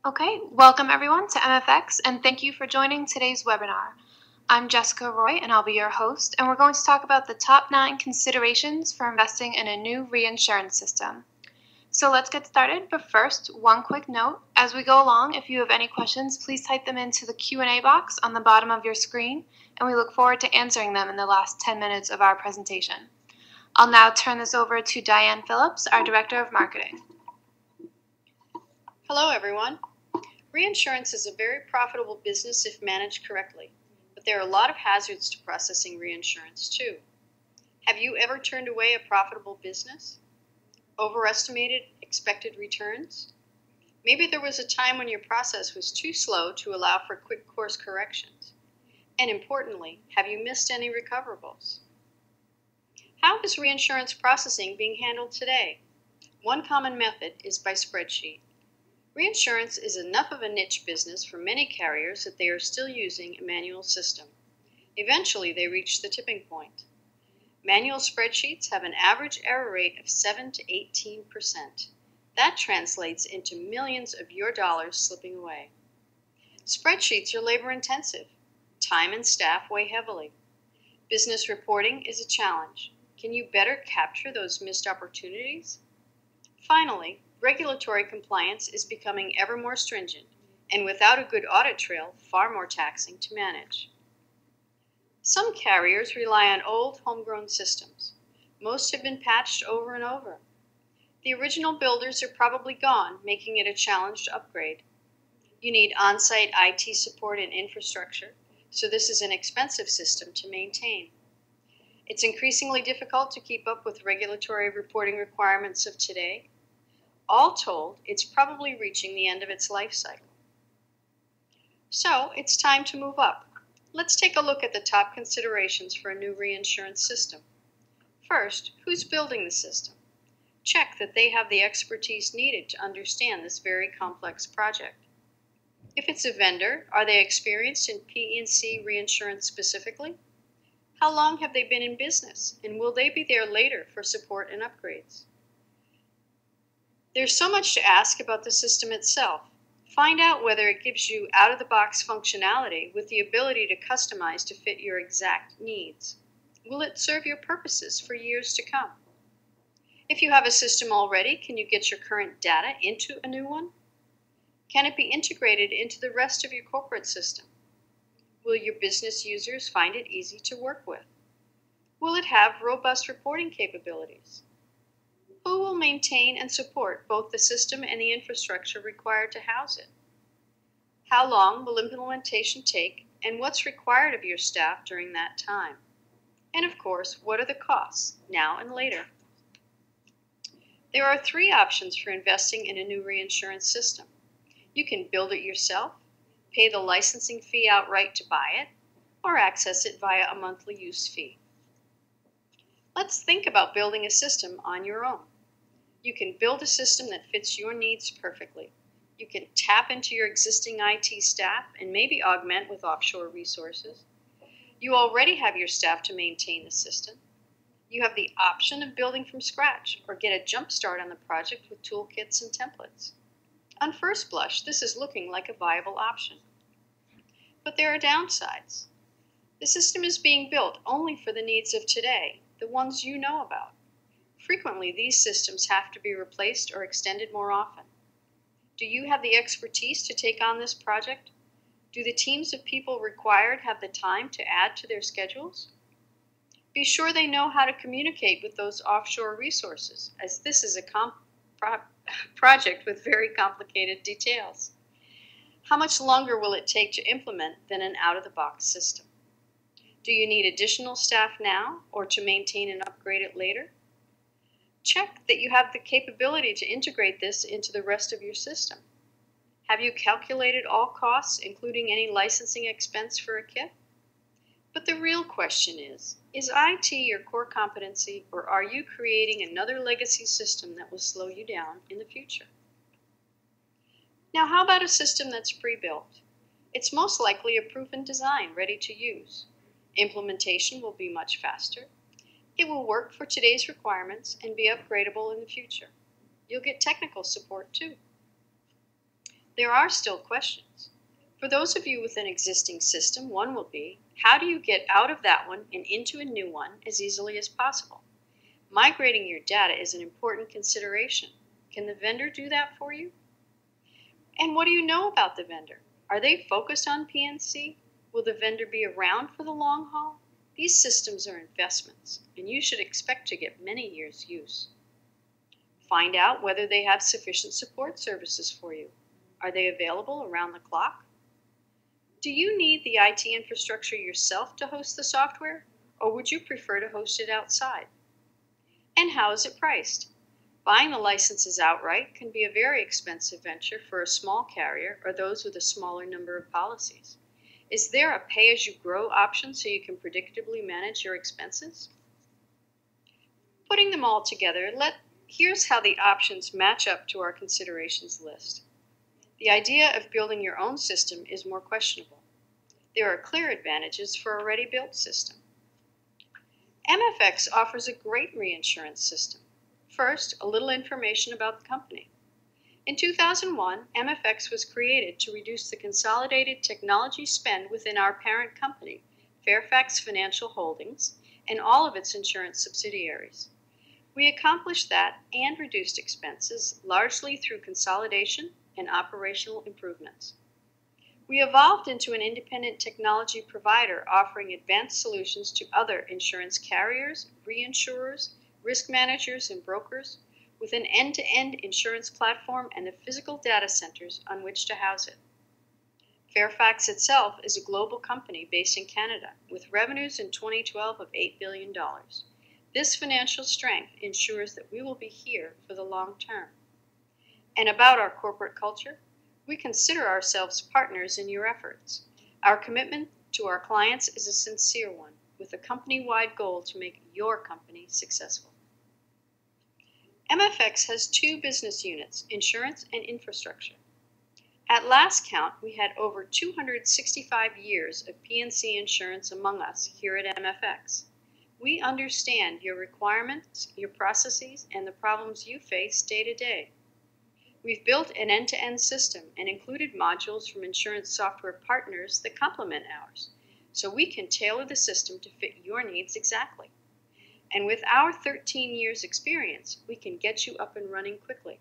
Okay, welcome everyone to MFX and thank you for joining today's webinar. I'm Jessica Roy and I'll be your host, and we're going to talk about the top 9 considerations for investing in a new reinsurance system. So let's get started, but first, one quick note. As we go along, if you have any questions, please type them into the Q&A box on the bottom of your screen, and we look forward to answering them in the last 10 minutes of our presentation. I'll now turn this over to Diane Phillips, our Director of Marketing. Hello everyone. Reinsurance is a very profitable business if managed correctly, but there are a lot of hazards to processing reinsurance too. Have you ever turned away a profitable business? Overestimated expected returns? Maybe there was a time when your process was too slow to allow for quick course corrections. And importantly, have you missed any recoverables? How is reinsurance processing being handled today? One common method is by spreadsheet. Reinsurance is enough of a niche business for many carriers that they are still using a manual system. Eventually, they reach the tipping point. Manual spreadsheets have an average error rate of 7 to 18%. That translates into millions of your dollars slipping away. Spreadsheets are labor-intensive. Time and staff weigh heavily. Business reporting is a challenge. Can you better capture those missed opportunities? Finally, regulatory compliance is becoming ever more stringent, and without a good audit trail, far more taxing to manage. Some carriers rely on old, homegrown systems. Most have been patched over and over. The original builders are probably gone, making it a challenge to upgrade. You need on-site IT support and infrastructure, so this is an expensive system to maintain. It's increasingly difficult to keep up with regulatory reporting requirements of today. All told, it's probably reaching the end of its life cycle. So it's time to move up. Let's take a look at the top considerations for a new reinsurance system. First, who's building the system? Check that they have the expertise needed to understand this very complex project. If it's a vendor, are they experienced in P&C reinsurance specifically? How long have they been in business, and will they be there later for support and upgrades? There's so much to ask about the system itself. Find out whether it gives you out-of-the-box functionality with the ability to customize to fit your exact needs. Will it serve your purposes for years to come? If you have a system already, can you get your current data into a new one? Can it be integrated into the rest of your corporate system? Will your business users find it easy to work with? Will it have robust reporting capabilities? Who will maintain and support both the system and the infrastructure required to house it? How long will implementation take, and what's required of your staff during that time? And of course, what are the costs, now and later? There are 3 options for investing in a new reinsurance system. You can build it yourself, pay the licensing fee outright to buy it, or access it via a monthly use fee. Let's think about building a system on your own. You can build a system that fits your needs perfectly. You can tap into your existing IT staff and maybe augment with offshore resources. You already have your staff to maintain the system. You have the option of building from scratch or get a jump start on the project with toolkits and templates. On first blush, this is looking like a viable option. But there are downsides. The system is being built only for the needs of today, the ones you know about. Frequently, these systems have to be replaced or extended more often. Do you have the expertise to take on this project? Do the teams of people required have the time to add to their schedules? Be sure they know how to communicate with those offshore resources, as this is a project with very complicated details. How much longer will it take to implement than an out-of-the-box system? Do you need additional staff now or to maintain and upgrade it later? Check that you have the capability to integrate this into the rest of your system. Have you calculated all costs, including any licensing expense for a kit? But the real question is IT your core competency, or are you creating another legacy system that will slow you down in the future? Now, how about a system that's pre-built? It's most likely a proven design ready to use. Implementation will be much faster. It will work for today's requirements and be upgradable in the future. You'll get technical support too. There are still questions. For those of you with an existing system, one will be, how do you get out of that one and into a new one as easily as possible? Migrating your data is an important consideration. Can the vendor do that for you? And what do you know about the vendor? Are they focused on P&C? Will the vendor be around for the long haul? These systems are investments, and you should expect to get many years' use. Find out whether they have sufficient support services for you. Are they available around the clock? Do you need the IT infrastructure yourself to host the software, or would you prefer to host it outside? And how is it priced? Buying the licenses outright can be a very expensive venture for a small carrier or those with a smaller number of policies. Is there a pay-as-you-grow option so you can predictably manage your expenses? Putting them all together, here's how the options match up to our considerations list. The idea of building your own system is more questionable. There are clear advantages for a ready-built system. MFX offers a great reinsurance system. First, a little information about the company. In 2001, MFX was created to reduce the consolidated technology spend within our parent company, Fairfax Financial Holdings, and all of its insurance subsidiaries. We accomplished that and reduced expenses largely through consolidation and operational improvements. We evolved into an independent technology provider offering advanced solutions to other insurance carriers, reinsurers, risk managers, and brokers with an end-to-end insurance platform and the physical data centers on which to house it. Fairfax itself is a global company based in Canada with revenues in 2012 of $8 billion. This financial strength ensures that we will be here for the long term. And about our corporate culture, we consider ourselves partners in your efforts. Our commitment to our clients is a sincere one, with a company-wide goal to make your company successful. MFX has two business units, insurance and infrastructure. At last count, we had over 265 years of P&C insurance among us here at MFX. We understand your requirements, your processes, and the problems you face day to day. We've built an end-to-end system and included modules from insurance software partners that complement ours, so we can tailor the system to fit your needs exactly. And with our 13 years experience, we can get you up and running quickly.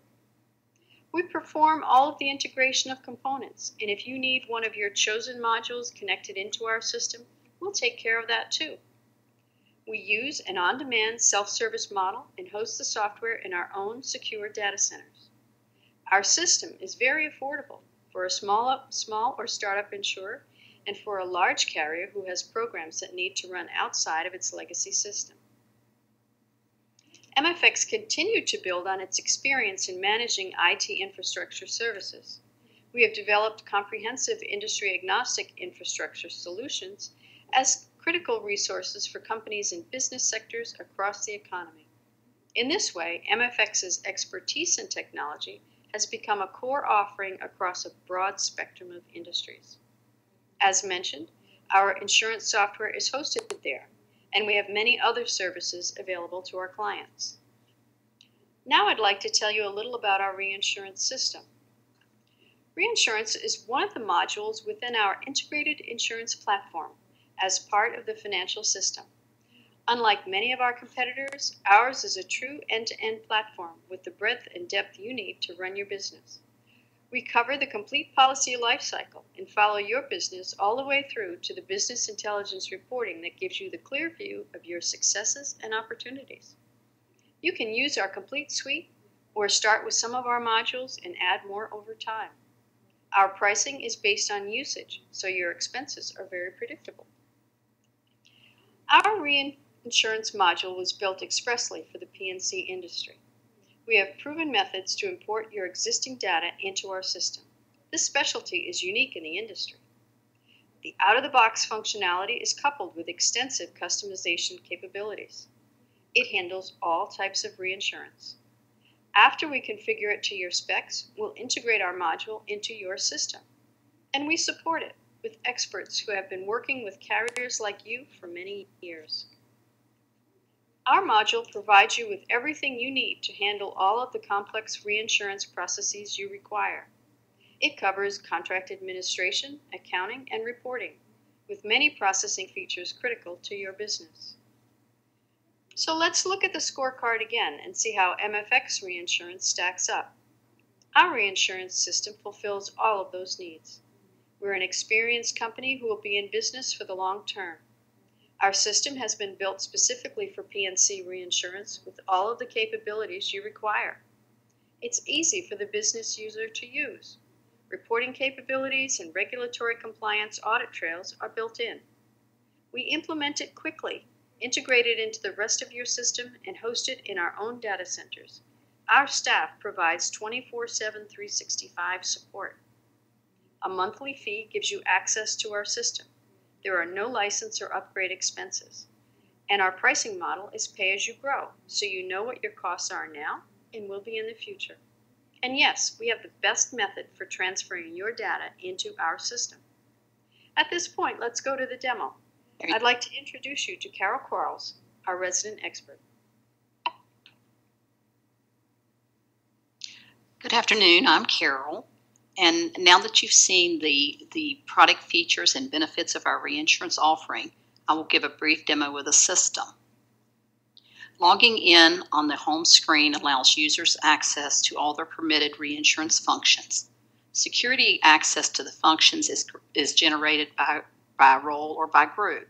We perform all of the integration of components, and if you need one of your chosen modules connected into our system, we'll take care of that too. We use an on-demand self-service model and host the software in our own secure data centers. Our system is very affordable for a small or startup insurer and for a large carrier who has programs that need to run outside of its legacy system. MFX continued to build on its experience in managing IT infrastructure services. We have developed comprehensive industry-agnostic infrastructure solutions as critical resources for companies in business sectors across the economy. In this way, MFX's expertise in technology has become a core offering across a broad spectrum of industries. As mentioned, our insurance software is hosted there, and we have many other services available to our clients. Now I'd like to tell you a little about our reinsurance system. Reinsurance is one of the modules within our integrated insurance platform as part of the financial system. Unlike many of our competitors, ours is a true end-to-end platform with the breadth and depth you need to run your business. We cover the complete policy lifecycle and follow your business all the way through to the business intelligence reporting that gives you the clear view of your successes and opportunities. You can use our complete suite or start with some of our modules and add more over time. Our pricing is based on usage, so your expenses are very predictable. Our reinsurance module was built expressly for the P&C industry. We have proven methods to import your existing data into our system. This specialty is unique in the industry. The out-of-the-box functionality is coupled with extensive customization capabilities. It handles all types of reinsurance. After we configure it to your specs, we'll integrate our module into your system. And we support it with experts who have been working with carriers like you for many years. Our module provides you with everything you need to handle all of the complex reinsurance processes you require. It covers contract administration, accounting, and reporting, with many processing features critical to your business. So let's look at the scorecard again and see how MFX Reinsurance stacks up. Our reinsurance system fulfills all of those needs. We're an experienced company who will be in business for the long term. Our system has been built specifically for P&C reinsurance with all of the capabilities you require. It's easy for the business user to use. Reporting capabilities and regulatory compliance audit trails are built in. We implement it quickly, integrate it into the rest of your system, and host it in our own data centers. Our staff provides 24/7, 365 support. A monthly fee gives you access to our system. There are no license or upgrade expenses. And our pricing model is pay as you grow, so you know what your costs are now and will be in the future. And yes, we have the best method for transferring your data into our system. At this point, let's go to the demo. I'd like to introduce you to Carol Quarles, our resident expert. Good afternoon, I'm Carol. And now that you've seen the product features and benefits of our reinsurance offering, I will give a brief demo of the system. Logging in on the home screen allows users access to all their permitted reinsurance functions. Security access to the functions is generated by role or by group.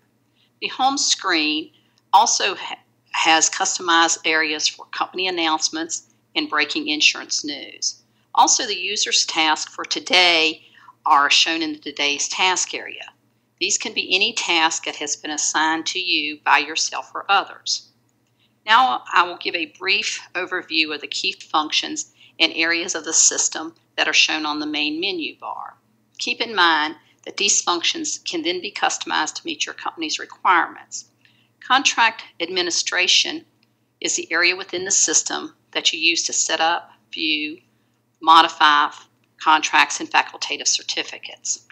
The home screen also has customized areas for company announcements and breaking insurance news. Also, the user's tasks for today are shown in the Today's Task area. These can be any task that has been assigned to you by yourself or others. Now I will give a brief overview of the key functions and areas of the system that are shown on the main menu bar. Keep in mind that these functions can then be customized to meet your company's requirements. Contract administration is the area within the system that you use to set up, view, modify contracts and facultative certificates.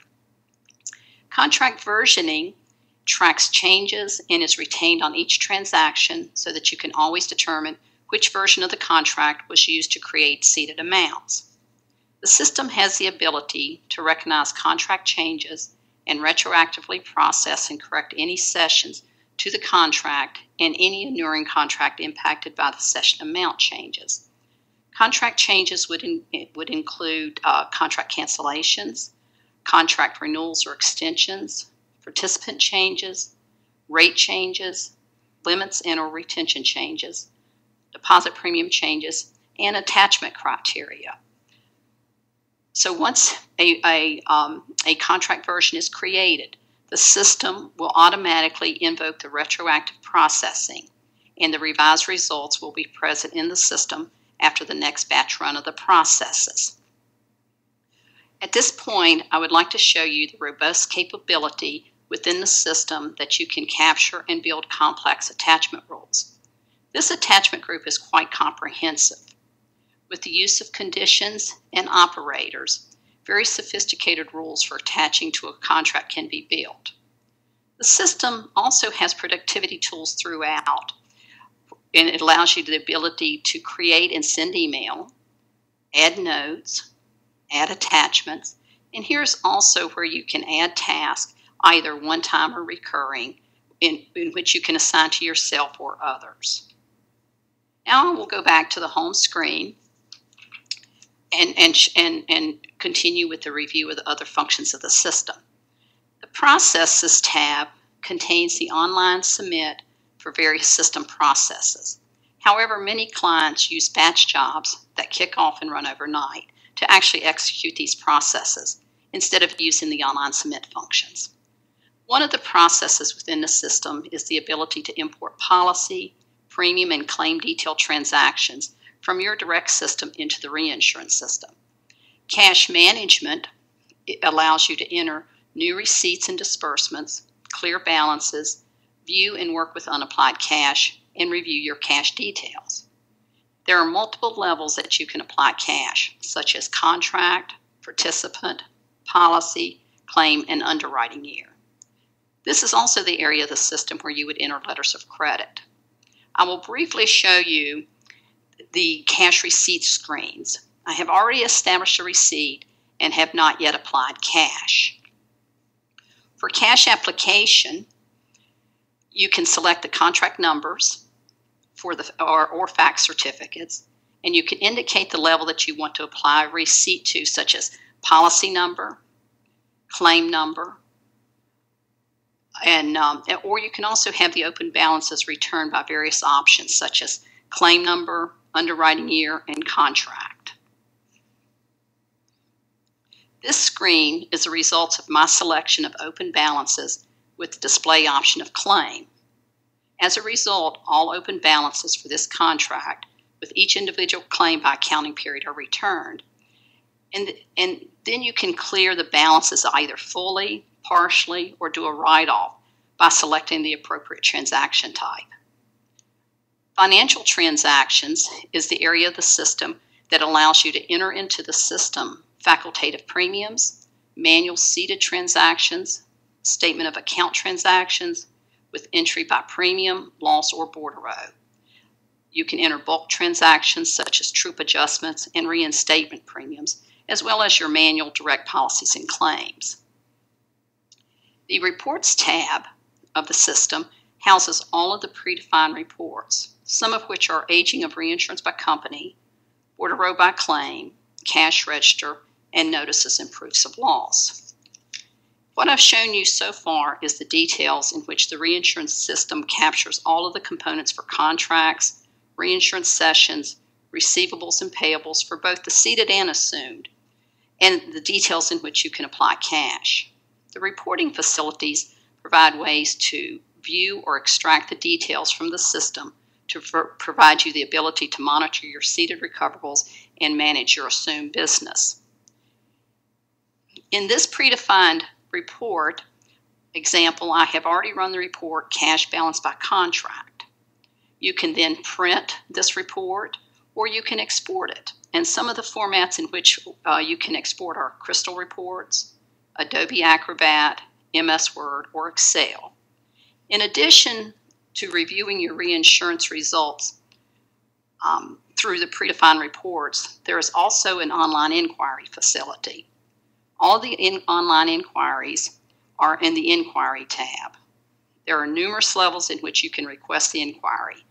Contract versioning tracks changes and is retained on each transaction so that you can always determine which version of the contract was used to create ceded amounts. The system has the ability to recognize contract changes and retroactively process and correct any cessions to the contract and any inuring contract impacted by the cession amount changes. Contract changes would include contract cancellations, contract renewals or extensions, participant changes, rate changes, limits and or retention changes, deposit premium changes, and attachment criteria. So once a contract version is created, the system will automatically invoke the retroactive processing, and the revised results will be present in the system after the next batch run of the processes. At this point, I would like to show you the robust capability within the system that you can capture and build complex attachment rules. This attachment group is quite comprehensive. With the use of conditions and operators, very sophisticated rules for attaching to a contract can be built. The system also has productivity tools throughout, and it allows you the ability to create and send email, add notes, add attachments, and here's also where you can add tasks, either one-time or recurring, in which you can assign to yourself or others. Now we'll go back to the home screen and continue with the review of the other functions of the system. The Processes tab contains the online submit for various system processes. However, many clients use batch jobs that kick off and run overnight to actually execute these processes instead of using the online submit functions. One of the processes within the system is the ability to import policy, premium, and claim detail transactions from your direct system into the reinsurance system. Cash management allows you to enter new receipts and disbursements, clear balances, view and work with unapplied cash, and review your cash details. There are multiple levels that you can apply cash, such as contract, participant, policy, claim, and underwriting year. This is also the area of the system where you would enter letters of credit. I will briefly show you the cash receipt screens. I have already established a receipt and have not yet applied cash. For cash application, you can select the contract numbers for or fax certificates, and you can indicate the level that you want to apply a receipt to, such as policy number, claim number, and or you can also have the open balances returned by various options, such as claim number, underwriting year, and contract. This screen is the results of my selection of open balances with the display option of claim. As a result, all open balances for this contract with each individual claim by accounting period are returned. And then you can clear the balances either fully, partially, or do a write-off by selecting the appropriate transaction type. Financial transactions is the area of the system that allows you to enter into the system facultative premiums, manual seated transactions, statement of account transactions with entry by premium, loss, or bordereau. You can enter bulk transactions such as troop adjustments and reinstatement premiums, as well as your manual direct policies and claims. The Reports tab of the system houses all of the predefined reports, some of which are aging of reinsurance by company, bordereau by claim, cash register, and notices and proofs of loss. What I've shown you so far is the details in which the reinsurance system captures all of the components for contracts, reinsurance cessions, receivables and payables for both the ceded and assumed, and the details in which you can apply cash. The reporting facilities provide ways to view or extract the details from the system to provide you the ability to monitor your ceded recoverables and manage your assumed business. In this predefined report example, I have already run the report cash balance by contract. You can then print this report or you can export it. And some of the formats in which you can export are Crystal Reports, Adobe Acrobat, MS Word, or Excel. In addition to reviewing your reinsurance results through the predefined reports, there is also an online inquiry facility. All the online inquiries are in the Inquiry tab. There are numerous levels in which you can request the inquiry,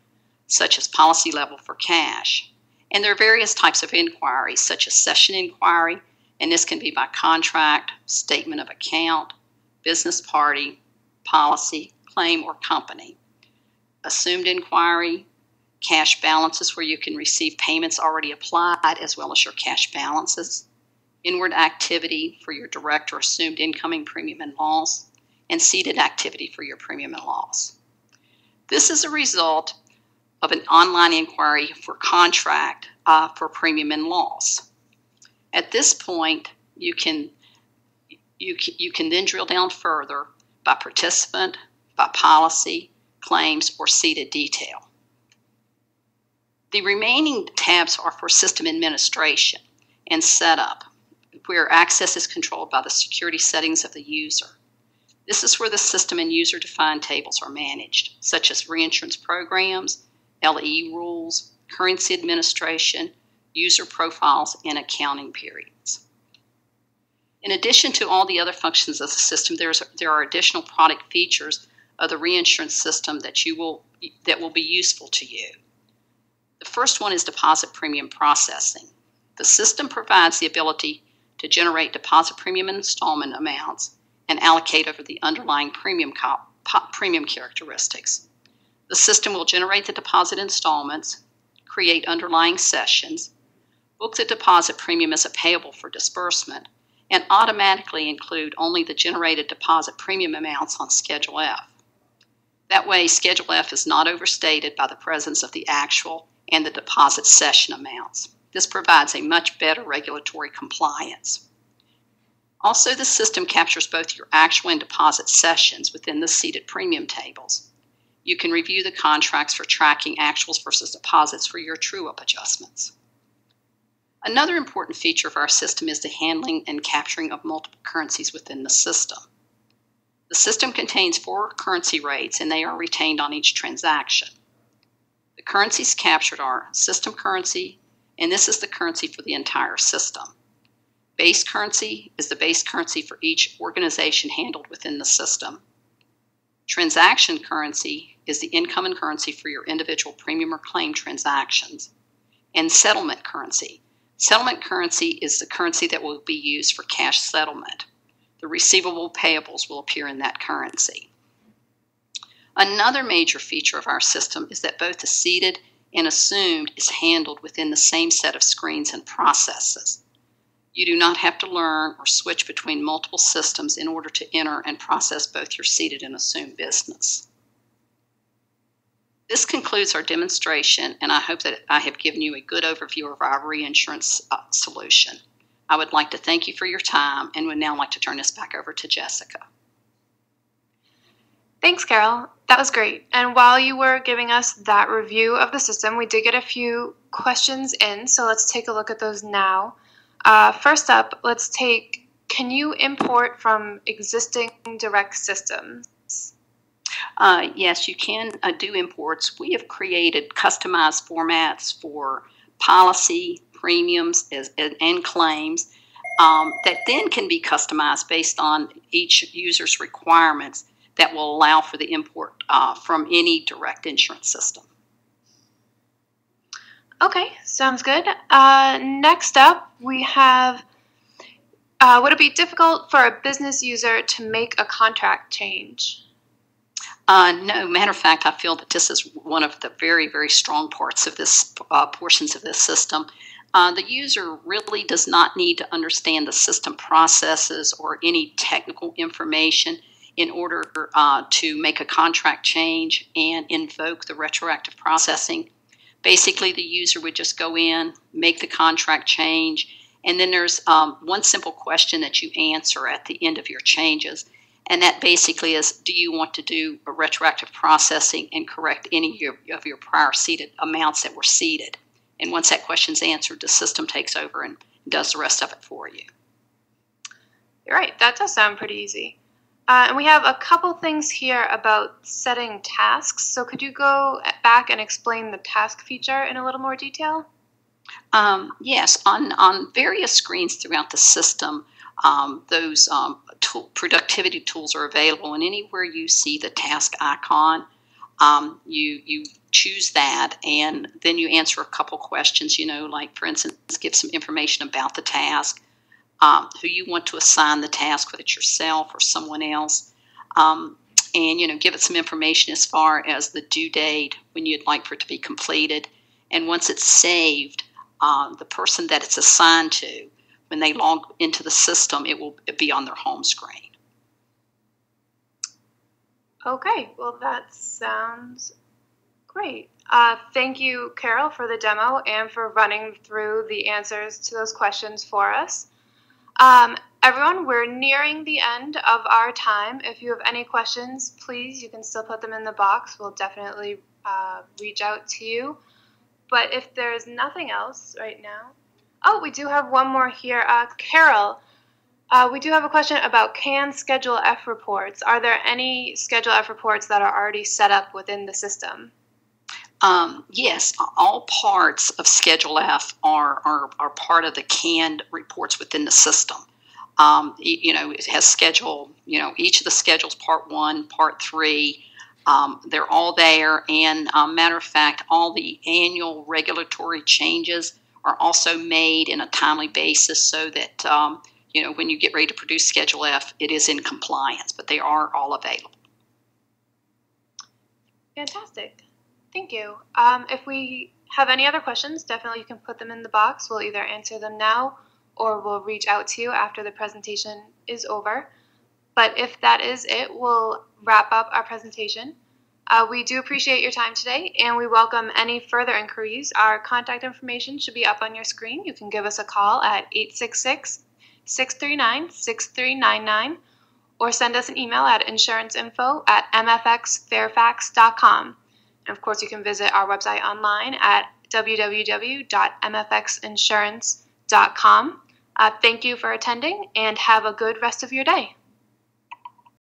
such as policy level for cash. And there are various types of inquiries, such as session inquiry, and this can be by contract, statement of account, business party, policy, claim, or company. Assumed inquiry, cash balances where you can receive payments already applied as well as your cash balances, inward activity for your direct or assumed incoming premium and loss, and ceded activity for your premium and loss. This is a result of an online inquiry for contract for premium and loss. At this point, you can then drill down further by participant, by policy, claims, or ceded detail. The remaining tabs are for system administration and setup, where access is controlled by the security settings of the user. This is where the system and user-defined tables are managed, such as reinsurance programs, LE rules, currency administration, user profiles, and accounting periods. In addition to all the other functions of the system, there are additional product features of the reinsurance system that will be useful to you. The first one is deposit premium processing. The system provides the ability to generate deposit premium installment amounts and allocate over the underlying premium characteristics. The system will generate the deposit installments, create underlying sessions, book the deposit premium as a payable for disbursement, and automatically include only the generated deposit premium amounts on Schedule F. That way, Schedule F is not overstated by the presence of the actual and the deposit session amounts. This provides a much better regulatory compliance. Also, the system captures both your actual and deposit sessions within the ceded premium tables. You can review the contracts for tracking actuals versus deposits for your true-up adjustments. Another important feature of our system is the handling and capturing of multiple currencies within the system. The system contains 4 currency rates, and they are retained on each transaction. The currencies captured are system currency, and this is the currency for the entire system. Base currency is the base currency for each organization handled within the system. Transaction currency is the income and currency for your individual premium or claim transactions. And settlement currency. Settlement currency is the currency that will be used for cash settlement. The receivable payables will appear in that currency. Another major feature of our system is that both the ceded and assumed is handled within the same set of screens and processes. You do not have to learn or switch between multiple systems in order to enter and process both your ceded and assumed business. This concludes our demonstration, and I hope that I have given you a good overview of our reinsurance solution. I would like to thank you for your time and would now like to turn this back over to Jessica. Thanks, Carol. That was great. And while you were giving us that review of the system, we did get a few questions in, so let's take a look at those now. First up, can you import from existing direct systems? Yes, you can do imports. We have created customized formats for policy, premiums, and claims that then can be customized based on each user's requirements that will allow for the import from any direct insurance system. Okay, sounds good. Next up, we have, would it be difficult for a business user to make a contract change? No, matter of fact, I feel that this is one of the very, very strong parts of this portions of this system. The user really does not need to understand the system processes or any technical information in order to make a contract change and invoke the retroactive processing. Basically, the user would just go in, make the contract change, and then there's one simple question that you answer at the end of your changes. And that basically is, do you want to do a retroactive processing and correct any of your prior ceded amounts that were ceded? And once that question's answered, the system takes over and does the rest of it for you. You're right. That does sound pretty easy. And we have a couple things here about setting tasks. So could you go back and explain the task feature in a little more detail? Yes. On various screens throughout the system, those productivity tools are available, and anywhere you see the task icon, you choose that, and then you answer a couple questions, like, for instance, give some information about the task, who you want to assign the task, whether it's yourself or someone else, and, give it some information as far as the due date, when you'd like for it to be completed, and once it's saved, the person that it's assigned to, when they log into the system, it will be on their home screen. Okay, well, that sounds great. Thank you, Carol, for the demo and for running through the answers to those questions for us. Everyone, we're nearing the end of our time. If you have any questions, please, you can still put them in the box. We'll definitely reach out to you. But if there's nothing else right now, oh, we do have one more here. Carol, we do have a question about canned Schedule F reports. Are there any Schedule F reports that are already set up within the system? Yes, all parts of Schedule F are part of the canned reports within the system. It has schedule, each of the schedules, Part 1, Part 3, they're all there. And matter of fact, all the annual regulatory changes are also made in a timely basis so that, when you get ready to produce Schedule F, it is in compliance, but they are all available. Fantastic. Thank you. If we have any other questions, definitely you can put them in the box. We'll either answer them now or we'll reach out to you after the presentation is over. But if that is it, we'll wrap up our presentation. We do appreciate your time today, and we welcome any further inquiries. Our contact information should be up on your screen. You can give us a call at 866-639-6399 or send us an email at insuranceinfo@mfxfairfax.com. And of course, you can visit our website online at www.mfxinsurance.com. Thank you for attending, and have a good rest of your day.